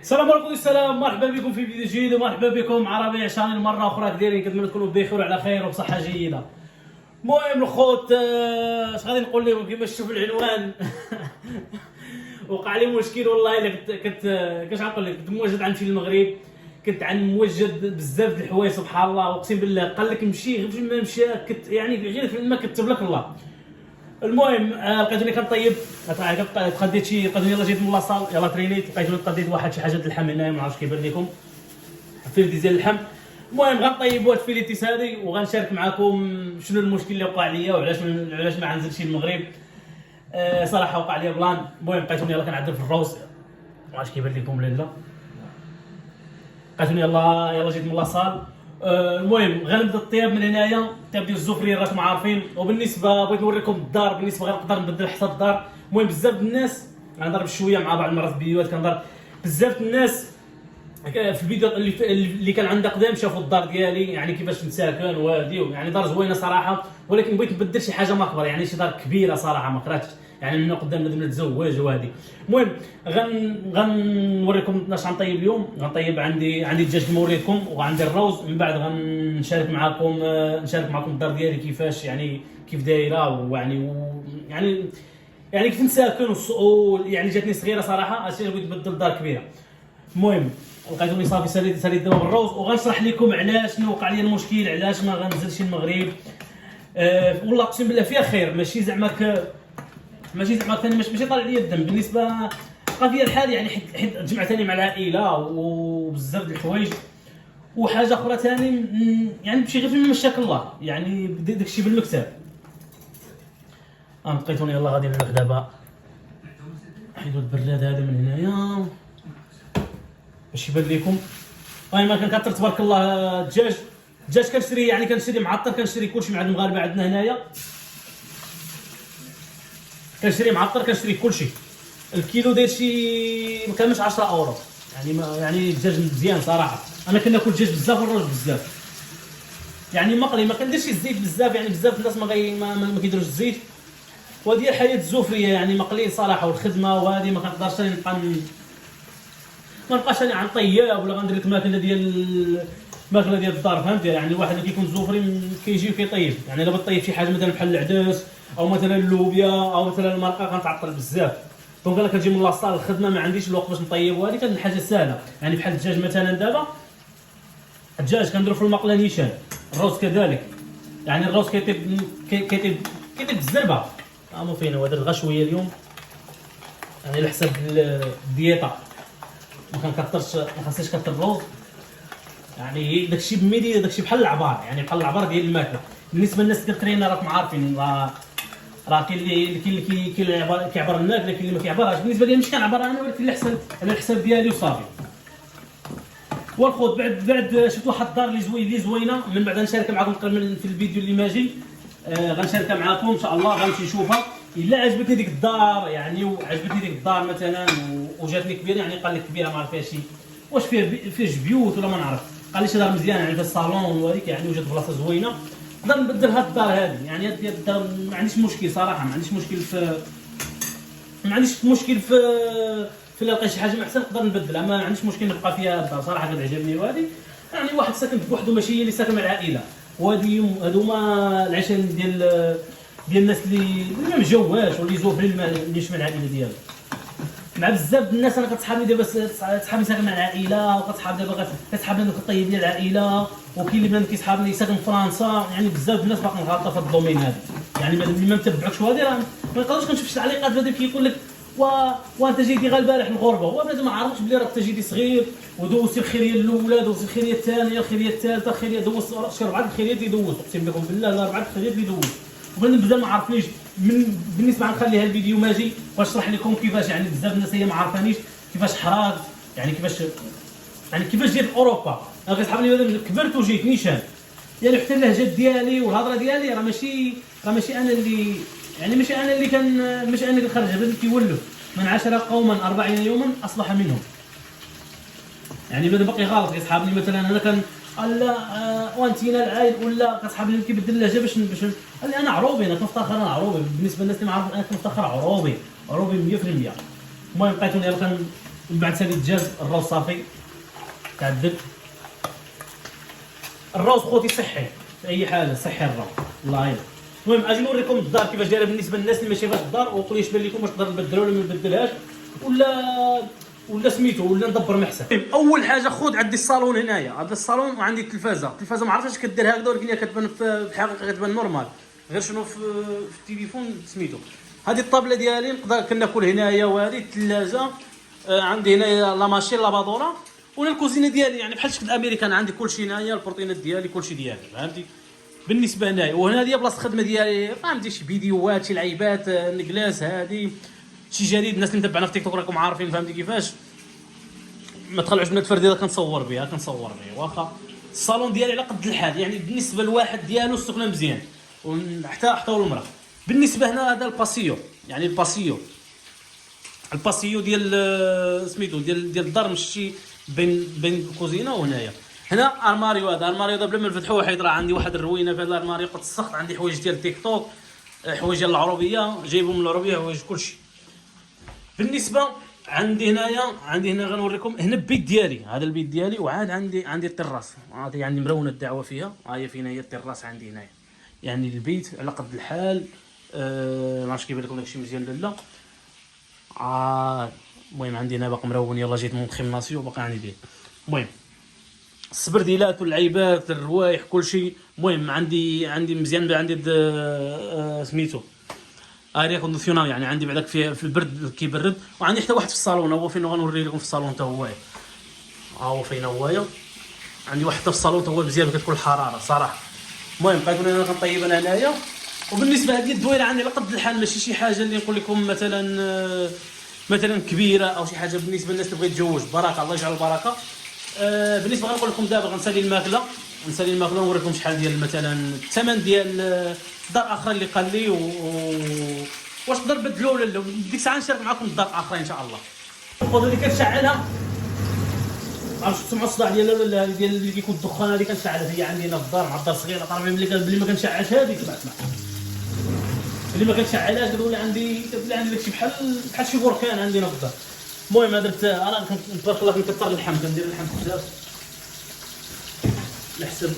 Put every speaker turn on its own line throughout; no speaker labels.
السلام عليكم. السلام، مرحبا بكم في فيديو جديد ومرحبا بكم ربيع شانيل مره اخرى. كدايرين؟ كنتمنى تكونوا بخير وعلى خير وبصحه جيده. المهم الخوت، اش غادي نقول لكم؟ كما شفتوا في العنوان وقع لي مشكل والله. الا كنت كاش غنقول لك، كنت موجد غنمشي للمغرب، كنت موجد بزاف د الحوايج سبحان الله. اقسم بالله قال لك مشي غير ما مشى، كنت يعني غير في ما كتب لك الله. المهم لقيتوني كنطيب، تغديت شي، لقيتوني يلاه جيت من لاصال، يلاه ترينيت، لقيتوني تغديت واحد شي حاجه د اللحم هنايا، ما عرفتش كيبان لكم فيلتي ديال اللحم. المهم غنطيب واحد فيليتيس هادي وغنشارك معكم شنو المشكل اللي وقع ليا وعلاش ما عنزلش المغرب. صراحه وقع لي بلان. المهم لقيتوني يلاه كنعدل في الروز، ما عرفتش كيبان لكم ولا لا. لقيتوني يلاه جيت من لاصال. المهم غنبدا الطياب من هنايا. الطياب ديال الزفريه راكم عارفين. وبالنسبه بغيت نوريكم الدار، بالنسبه غنقدر نبدل حتى الدار. المهم بزاف الناس غنضرب شويه مع بعض المرات فيديوهات كنضرب بزاف الناس في الفيديو اللي كان عندها قدام شافوا الدار ديالي، يعني كيفاش نساكن وهادي، يعني دار زوينه صراحه، ولكن بغيت نبدل شي حاجه ماكبر، يعني شي دار كبيره صراحه ما قراتش، يعني من قدام لازم نتزوج وهادي. المهم غنوريكم اش غنطيب اليوم. غنطيب عندي الدجاج كما وريتكم، وعندي الروز. من بعد غنشارك معكم الدار ديالي كيفاش، يعني كيف دايره، يعني كيف نساكن يعني جاتني صغيره صراحه، هادشي بغيت نبدل دار كبيره. المهم لقيتوني صافي ساليت دابا بالروز، وغنشرح لكم علاش شنو وقع لي المشكل، علاش ما غنزلش المغرب. والله اقسم بالله فيها خير، ماشي زعما ثاني ماشي طالع لي الدم. بالنسبه بقى فيها الحال، يعني حيت جمعتني مع العائله وبزاف د الحوايج. وحاجه اخرى ثاني، يعني ماشي غير فيما مشاك الله، يعني داكشي بالمكتب. لقيتوني يلاه غادي نروح دابا نحيدو البراد هذا من هنايا باش يبان لكم. المهم كنكثر تبارك الله الدجاج كنشري، يعني كنشري معطر، كنشري كلشي مع المغاربه عندنا هنايا. كنشري معطر، كنشري كلشي. الكيلو داير شي ما كاملش 10 اورو، يعني الدجاج مزيان صراحه. انا كناكل الدجاج بزاف والروز بزاف، يعني مقلي، ما كنديرش الزيت بزاف، يعني بزاف الناس ما كيديروش الزيت. وهذه الحياه الزفريه، يعني مقلي صراحه. والخدمه وهذه ما كنقدرش ما نبقاش انا عن طياب ولا غندير لك الماكله ديال الدار، فهمتي؟ يعني الواحد اللي كيكون زفري كيجي وكيطيب، يعني الا بطيب شي حاجه مثلا بحال العدس او مثلا اللوبيا او مثلا المرقه غنتعطل بزاف. دونك انا كنجي من لاصال الخدمه ما عنديش الوقت باش نطيب، وهذه كانت حاجه سهله. يعني بحال الدجاج مثلا، دابا الدجاج كنديرو في المقله نيشان، الروز كذلك. يعني الروز كيطيب بالزربه. مو فين هو درت غير شويه اليوم، يعني على حساب الدييطه ما خاصنيش كثر الروز. يعني داكشي بميدي، داكشي بحال العبار، يعني بحال العبار ديال الماكله. بالنسبه للناس اللي كترينا راكم عارفين، راه كاين اللي كيعبر الماكله، كاين اللي ما كيعبرهاش. بالنسبه لي ماشي كنعبر انا، ولكن على الحساب ديالي وصافي. والخوت بعد شفت واحد الدار اللي زوينه، من بعد نشارك معكم تقريبا في الفيديو اللي ماجي. غنشاركها معكم ان شاء الله، غنمشي نشوفها. الا عجبتني ديك الدار، يعني وعجبتني ديك الدار مثلا وجاتني كبيره، يعني قال لك كبيره ما عرف فيها شي، واش فيها بيوت ولا ما نعرف. قال لي شي دار مزيانه، يعني فيها الصالون وهذيك، يعني وجات بلاصه زوينه. نقدر نبدل هاد الدار هذه، يعني هاد الدار ما عنديش مشكل صراحه، ما عنديش مشكل في الا لقيت شي حاجه محسن نقدر نبدلها، ما عنديش مشكل نبقى فيها الدار صراحه، كتعجبني. وهذه يعني واحد ساكن بوحدو، ماشي هي اللي ساكن مع العائله. وهذه هذوما العشان ديال الناس اللي ما مجواش واللي زوفرين اللي يشمل العائله ديالو. مع بزاف الناس انا كتصحابني دابا، صحابي ساكن مع العائله، وكتصحاب دابا كتصحابني كطيب ديال العائله، وكاين اللي بنات كيصحابني ساكن في فرنسا. يعني بزاف الناس باقي مغالطه في الدومين هذا، يعني ما متبعكش وهذه راه ما نقدرش كنشوف شي تعليقات هذا كيقول لك وانت جيتي غير البارح الغربه، وانا ما عرفتش بلي راك جيتي صغير ودوزتي الخيريه الاولى، دوزتي الخيريه الثانيه، الخيريه الثالثه، الخيريه دوزت شي 4 الخيريات اللي دوزت، اقسم لكم بالله لا 4 الخيريات اللي دوزت. وبنادم بزاف ما عرفنيش. بالنسبه غنخليها الفيديو ماجي ونشرح لكم كيفاش، يعني بزاف الناس هي ما عارفانيش كيفاش حراج، يعني كيفاش جيت اوروبا. انا كيصحابني مادام كبرت وجيت نيشان، يعني حتى اللهجه ديالي والهضره ديالي راه ماشي انا اللي، يعني ماشي انا اللي خرج، بل كيولف. من 10 قوما 40 يوما اصبح منهم. يعني مادام باقي غلط كيصحابني مثلا، انا كان قال لا وانتينا العايد ولا كصحابني كيبدل اللهجه باش قال لي انا عروبي، انا كنفتخر انا عروبي. بالنسبه للناس اللي ما عارفين انا كنفتخر عروبي 100%. المهم لقيتوني من بعد سالي الدجاج الروز صافي تعدل. الروز خوتي صحي في اي حاله، صحي الروز الله يعين. المهم اجي نوريكم الدار كيفاش دايره بالنسبه للناس اللي ماشي فاش الدار، وقولوا اش بان لكم، واش نقدر نبدلها ولا ما نبدلهاش ولا سميتو ولا ندبر محسن. اول حاجه خذ عندي الصالون هنايا، هذا الصالون وعندي التلفازه ما عرفتش كدير هكذا، ولكن هي كتبان في الحقيقه كتبان نورمال، غير شنو في التليفون سميتو. هذه الطابله ديالي نقدر كناكل هنايا، وهذه الثلاجه عندي هنايا لا ماشين لابادوره، ولا الكوزينه ديالي يعني بحال شكل الامريكان، عندي كلشي هنايا، البروتينات ديالي كلشي ديالي فهمتي. بالنسبه هنايا وهنا هي بلاصه الخدمه ديالي، فهمتي شي فيديوهات شي لعيبات نكلاس هذه شي جريد، الناس اللي متبعنا في تيك توك راكم عارفين فهمتي كيفاش. ما تخلعوش من الفرديده كنصور بها واخا. الصالون ديالي على قد الحال، يعني بالنسبه لواحد ديالو السكنه مزيان، وحتى المراه. بالنسبه هنا هذا الباسيو، يعني الباسيو ديال سميتو ديال الدار، مشي بين الكوزينه وهنايا. هنا ارماريو، هذا ارماريو قبل ما نفتحوه حيت راه عندي واحد الروينه في هذا الارماريو قد السخط، عندي حوايج ديال تيك توك، حوايج ديال العروبيه جايبهم من العروبيه، حوايج كلشي. بالنسبه عندي هنا غنوريكم هنا البيت ديالي، هذا البيت ديالي، وعاد عندي التراس، هذه عندي مرونه الدعوه فيها، ها هي فينا هي التراس عندي هنايا، يعني البيت على قد الحال. ما عرفتش كيبان لكم داكشي مزيان ولا لا. المهم عندي هنا باقي مرون، يلاه جيت مونطخي الناسيو باقي عندي ديال. المهم السبرديلات واللعيبات الروايح كلشي، المهم عندي مزيان، عندي سميتو اريا كونديسيونال، يعني عندي بعداك في البرد كيبرد، وعندي حتى واحد في الصالون، هو فين غنوري لكم في الصالون حتى هو، هو فين هويا، عندي واحد في الصالون حتى هو مزيان كتكون الحراره صراحه. المهم بقيت انا كنطيب انا هنايا. وبالنسبه هذه الدويره عندي على قد الحال، ماشي شي حاجه اللي نقول لكم مثلا كبيره او شي حاجه بالنسبه للناس اللي بغيت تتزوج، بركه الله يجعل البركه. بالنسبه غنقول لكم دابا غنسالي الماكله ونوريكم شحال ديال مثلا الثمن ديال دار اخرى اللي قال لي واش نقدر نبدلو ولا لا. ديك الساعه نشارك معكم الدار اخرى ان شاء الله. الخوذه اللي كنشعلها عرفتوا تسمعوا الصداع ديالها ولا ديال اللي كيكون الدخان، هذه كنشعلها هي عندي هنا في الدار، مع الدار صغيره طرفي اللي ما كنشعلش هذيك تبع اللي ما كنشعلهاش كتولي عندي داكشي بحال شي بركان عندنا في الدار. المهم درت انا تبارك الله كنكثر اللحم، كندير اللحم بزاف نحسب.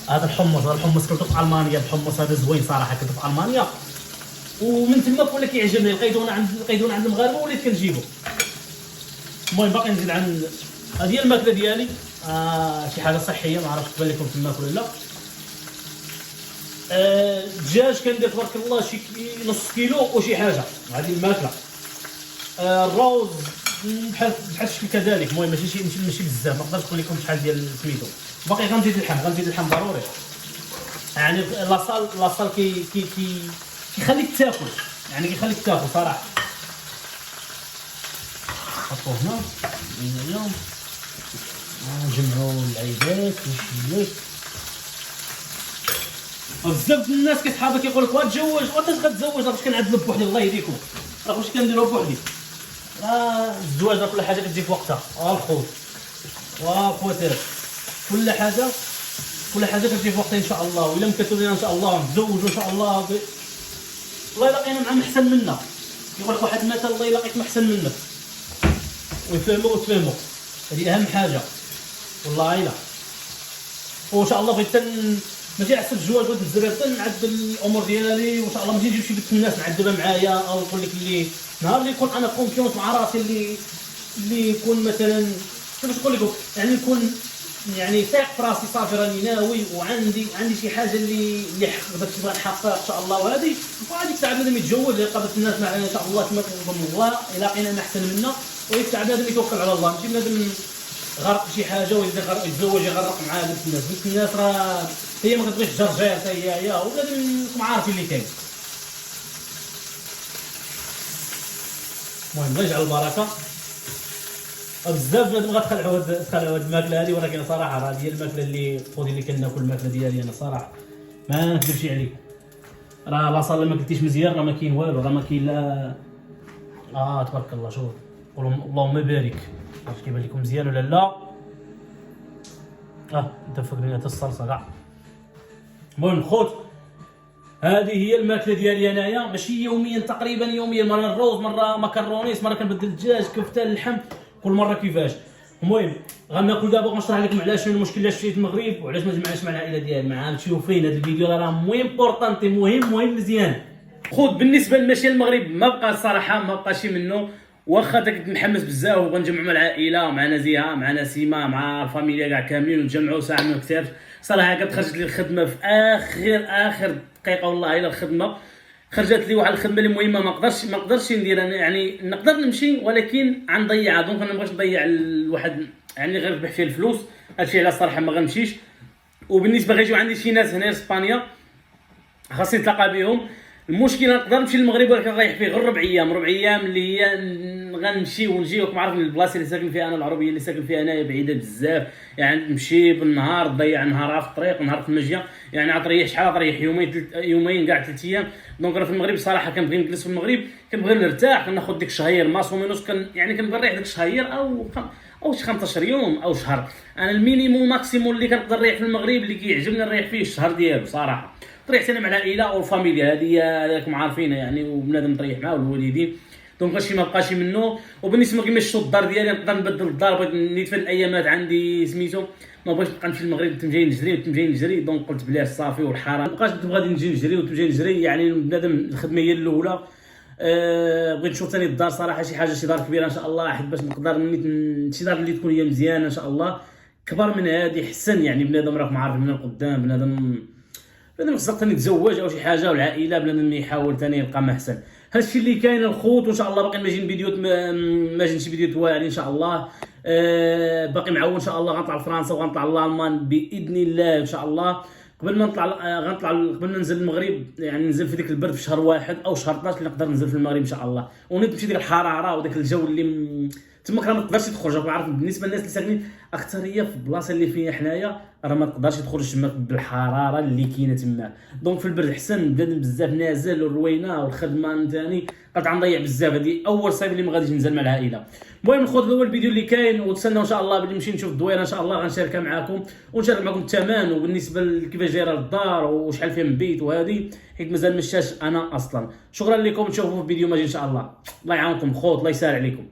هذا الحمص كنت في المانيا، الحمص هذا زوين صراحه، كنت في المانيا ومن تما ولا كيعجبني، لقيتو عند المغاربه وليت كنجيبو. المهم باقي نزيد عن هذه الماكله ديالي، شي حاجه صحيه ما عرفتش تبان لكم تماك ولا لا. الدجاج كندير تبارك الله شي نص كيلو وشي حاجه، هذه الماكله. الروز بحال الشكل كذلك، المهم ماشي بزاف، ما نقدرش نقول لكم شحال ديال سميتو. باقي غنزيد اللحم ضروري، يعني لاصال كيخليك تاكل، يعني كيخليك تاكل صراحه. نحطوه هنا اليوم نجمعوا العيدات والشيات. بزاف ديال الناس كيتحابوا كيقول لك وتزوج وانت غتزوج، راه فاش كنعذب بوحدي الله يهديكم، راه واش كنديروا بوحدي، الزواج راه كل حاجه كتجي في وقتها. الخوت والخواتات كل حاجه كتجي في وقتها ان شاء الله، والا مكتوب لنا ان شاء الله نتزوجوا ان شاء الله. الله يلاقينا مع محسن منا، يقول لك واحد المثل الله يلاقيك محسن منك، وتفهموا هذه اهم حاجه والله. الا وان شاء الله بغيت ماشي على حسب الزواج بغيت نزرب نعدل الامور ديالي، وان شاء الله ماشي نجيب شي بنت الناس نعذبها معايا، او نقول لك اللي نهار اللي يكون انا كونفيونس مع راسي اللي يكون مثلا كيفاش نقول لكم، يعني نكون يعني ثاق في راسي صافي راني ناوي وعندي شي حاجه اللي داكشي بغا نحققها ان شاء الله. وهذيك الساعه بنادم يتزوج قابلت الناس معنا ان شاء الله كما كنظن الله يلاقينا ما احسن منا، وديك الساعه بنادم يتوكل على الله، ماشي بنادم غرق شي حاجه ويتزوج يغرق مع بنت الناس راه هي ما كتبغيش تجرجير حتى هي وبنادم راكم عارفين اللي كاين. المهم الله يجعل البركه. بزاف بنادم غتخلعوا هاد الماكله هذه، ولكن صراحه راه هي الماكله اللي خودي اللي كناكل الماكله ديالي انا صراحه ما نكذبش عليك، راه لا صال ما كلتيش مزيان راه ما كاين والو، راه ما كاين لا تبارك الله. شوف قولوا اللهم بارك، واش كيبان لكم مزيان ولا لا؟ انت فكرني حتى الصلصه كاع. المهم خوت هذه هي الماكله ديالي انايا، ماشي يوميا، تقريبا يوميا، مره الروز، مره مكرونيس، مره كنبدل الدجاج، كفته، اللحم، كل مره كيفاش. المهم غناكل دابا، غنشرح لكم علاش شنو المشكل علاش جيت المغرب وعلاش ما جمعناش مع العائله ديالي. مع تشوفوا فين هذا الفيديو راه مهم بورطانتي، مهم مزيان. خذ بالنسبه للمشي المغرب ما بقى الصراحه، ما بقاش منه، واخا كنت محمس بزاف وغنجمعوا مع العائله، مع نزيهه، مع نسيمه، مع الفاميليا كاع كاملين، ونتجمعوا ساعه ما كثرش. صراحه كانت خرجت لي الخدمه في اخر دقيقه، والله الا الخدمه خرجت لي واحد الخدمه اللي مهمه، ما نقدرش نديرها. يعني نقدر نمشي ولكن غنضيعها، دونك انا ما بغيتش نضيع الواحد يعني غير نربح فيه الفلوس. هادشي علاش الصراحه ما غنمشيش. وبالنسبه غيجيو عندي شي ناس هنا في اسبانيا خاصني نتلاقى بهم. المشكله نقدر نمشي للمغرب ولكن نريح فيه غير ربع ايام اللي هي غنمشي ونجي. وكما عارف البلاصه اللي ساكن فيها انا، العربيه اللي ساكن فيها انايا بعيده بزاف، يعني نمشي بالنهار تضيع نهار في الطريق ونهار في المجيه، يعني عطريح شحال، عطريح يومين كاع 3 ايام. دونك انا في المغرب صراحه كنبغي نجلس في المغرب، كنبغي نرتاح، كناخذ ديك الشهير ماس ومينوس، يعني كنبغي نريح ديك الشهير او شي 15 يوم او شهر. انا المينيموم ماكسيموم اللي كنقدر نريح في المغرب اللي كيعجبني نريح فيه الشهر ديالو صراحه. تريحت انا مع العائله والفاميليا، هذه راكم عارفينها يعني، وبنادم تريح معاه والوالدين، دونك هادشي ما بقاش منه. وبالنسبه كيما شفتوا الدار ديالي نقدر نبدل الدار، بغيت نيت في الايامات عندي سميتو، ما بغيتش نبقى نمشي للمغرب تمجي نجري دونك قلت بلاش صافي والحرام، ما بقاش غادي نجي نجري وتمجي نجري، يعني بنادم الخدمه هي الاولى. بغيت نشوف ثاني الدار صراحه، شي دار كبيره ان شاء الله، حيت باش نقدر شي دار اللي تكون هي مزيانه ان شاء الله، كبر من هذه حسن، يعني بنادم راكم عارفين من القدام، بنادم خصك ثاني يتزوج او شي حاجه، والعائله بنادم يحاول ثاني يلقى ما احسن. هادشي اللي كاين الخوت، وان شاء الله باقي ماجين فيديوهات، ماجين شي فيديوهات واعرين ان شاء الله. باقي معاون ان شاء الله، غنطلع لفرنسا وغنطلع لالمان باذن الله ان شاء الله. قبل ما نطلع قبل ما ننزل المغرب، يعني ننزل في ديك البرد في شهر 1 او شهر 12 اللي نقدر ننزل في المغرب ان شاء الله، ونمشي ديك الحراره وداك الجو اللي تما راه ما تقدرش تخرج. راكم عارفين بالنسبه للناس اللي ساكنين اكثريه في البلاصه اللي فيها حنايا، راه ما تقدرش تخرج تما بالحراره اللي كاينه تما. دونك في البرد حسن، بنادم بزاف نازل والروينه والخدمه ثاني قد غنضيع بزاف. هذه اول صيف اللي ما غاديش ننزل مع العائله. المهم الخوت، هو الفيديو اللي كاين، وتسناو ان شاء الله بلي نمشي نشوف الدويره ان شاء الله، غنشاركها معكم ونشارك معكم الثمن، وبالنسبه لكيفاش دايره الدار وشحال فيها من بيت وهذه، حيت مازال مشاش انا اصلا. شكرا لكم، نشوفوا في فيديو ماجي ان شاء الله. الله يعاونكم خوت، الله يسهل عليكم.